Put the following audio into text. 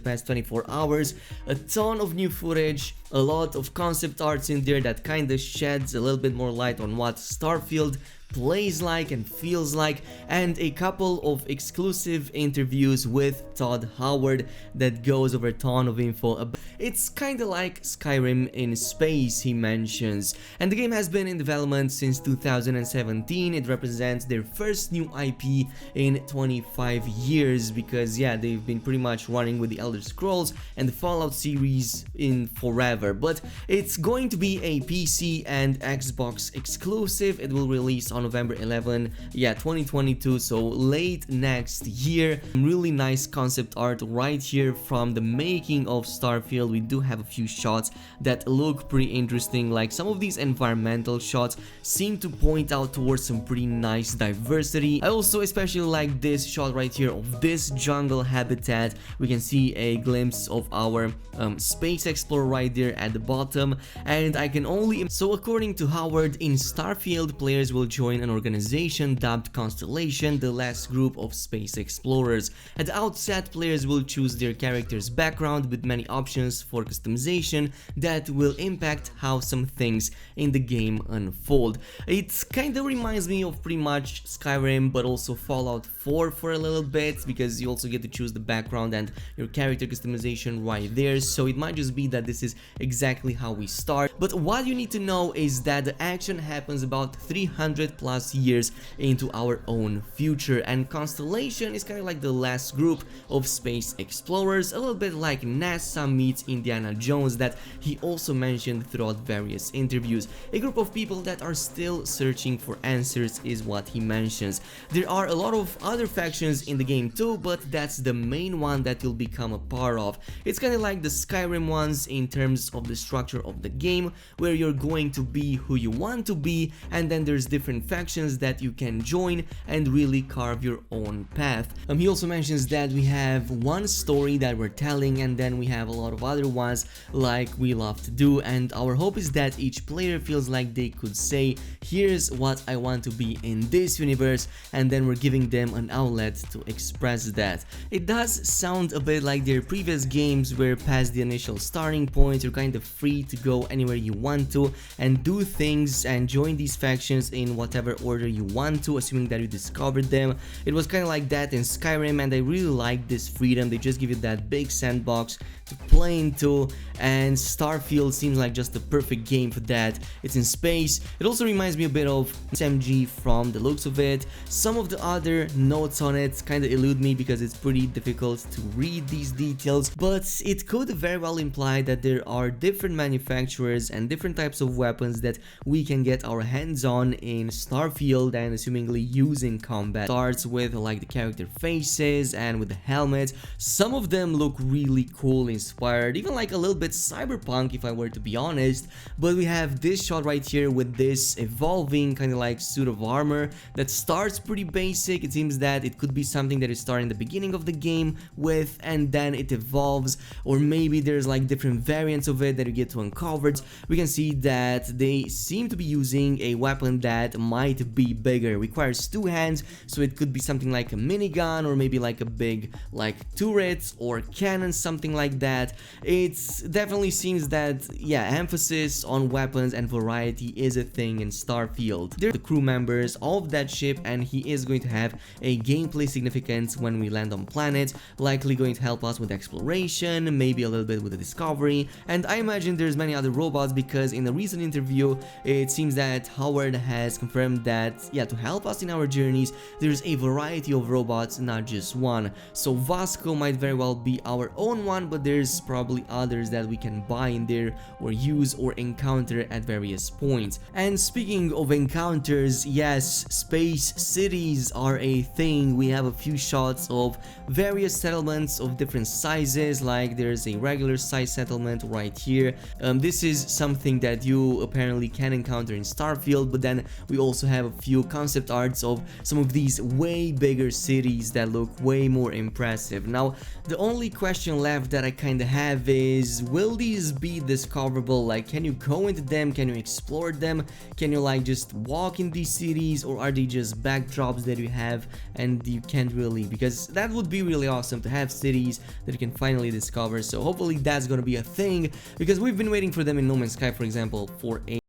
past 24 hours. A ton of new footage, a lot of concept arts in there that kinda sheds a little bit more light on what Starfield plays like and feels like, and a couple of exclusive interviews with Todd Howard that goes over a ton of info about. It's kinda like Skyrim in space, he mentions, and the game has been in development since 2017. It represents their first new IP in 25 years because yeah, they've been pretty much running with the Elder Scrolls and the Fallout series in forever, but it's going to be a PC and Xbox exclusive. It will release on November 11, yeah, 2022, so late next year. Really nice concept art right here from the making of Starfield. We do have a few shots that look pretty interesting, like some of these environmental shots seem to point out towards some pretty nice diversity. I also especially like this shot right here of this jungle habitat. We can see a glimpse of our space explorer right there at the bottom, and I can only... So according to Howard, in Starfield, players will join an organization dubbed Constellation, the last group of space explorers. At the outset, players will choose their character's background with many options for customization that will impact how some things in the game unfold. It kinda reminds me of pretty much Skyrim, but also Fallout 4 for a little bit, because you also get to choose the background and your character customization right there, so it might just be that this is exactly how we start. But what you need to know is that the action happens about 300 plus years into our own future, and Constellation is kind of like the last group of space explorers, a little bit like NASA meets Indiana Jones that he also mentioned throughout various interviews. A group of people that are still searching for answers is what he mentions. There are a lot of other factions in the game too, but that's the main one that you'll become a part of. It's kind of like the Skyrim ones in terms of the structure of the game, where you're going to be who you want to be, and then there's different factions that you can join and really carve your own path. He also mentions that we have one story that we're telling, and then we have a lot of other ones like we love to do, and our hope is that each player feels like they could say, here's what I want to be in this universe, and then we're giving them an outlet to express that. It does sound a bit like their previous games, where past the initial starting point you're kind of free to go anywhere you want to and do things and join these factions in whatever order you want to, assuming that you discovered them. It was kind of like that in Skyrim, and I really like this freedom. They just give you that big sandbox to play into, and Starfield seems like just the perfect game for that. It's in space. It also reminds me a bit of SMG from the looks of it. Some of the other notes on it kind of elude me because it's pretty difficult to read these details, but it could very well imply that there are different manufacturers and different types of weapons that we can get our hands on in Starfield and assumingly use in combat. Starts with like the character faces and with the helmets. Some of them look really cool, inspired, even like a little bit cyberpunk if I were to be honest. But we have this shot right here with this evolving kind of like suit of armor that starts pretty basic. It seems that it could be something that is starting the beginning of the game with, and then it evolves, or maybe there's like different variants of it that you get to uncover. We can see that they seem to be using a weapon that might be bigger, requires two hands, so it could be something like a minigun or maybe like a big like turret or cannon, something like that. It definitely seems that yeah, emphasis on weapons and variety is a thing in Starfield. They're the crew members of that ship, and he is going to have a gameplay significance when we land on planet, likely going to help us with exploration, maybe a little bit with the discovery, and I imagine there's many other robots because in a recent interview it seems that Howard has confirmed that yeah, to help us in our journeys there's a variety of robots, not just one. So Vasco might very well be our own one, but there's probably others that we can buy in there or use or encounter at various points. And speaking of encounters, yes, space cities are a thing. We have a few shots of various settlements of different sizes, like there's a regular size settlement right here. This is something that you apparently can encounter in Starfield, but then we also have a few concept arts of some of these way bigger cities that look way more impressive. Now, the only question left that I kinda have is, will these be discoverable? Like, can you go into them? Can you explore them? Can you like just walk in these cities, or are they just backdrops that you have and you can't really? Because that would be really awesome to have cities that you can finally discover. So hopefully that's gonna be a thing, because we've been waiting for them in No Man's Sky, for example, for a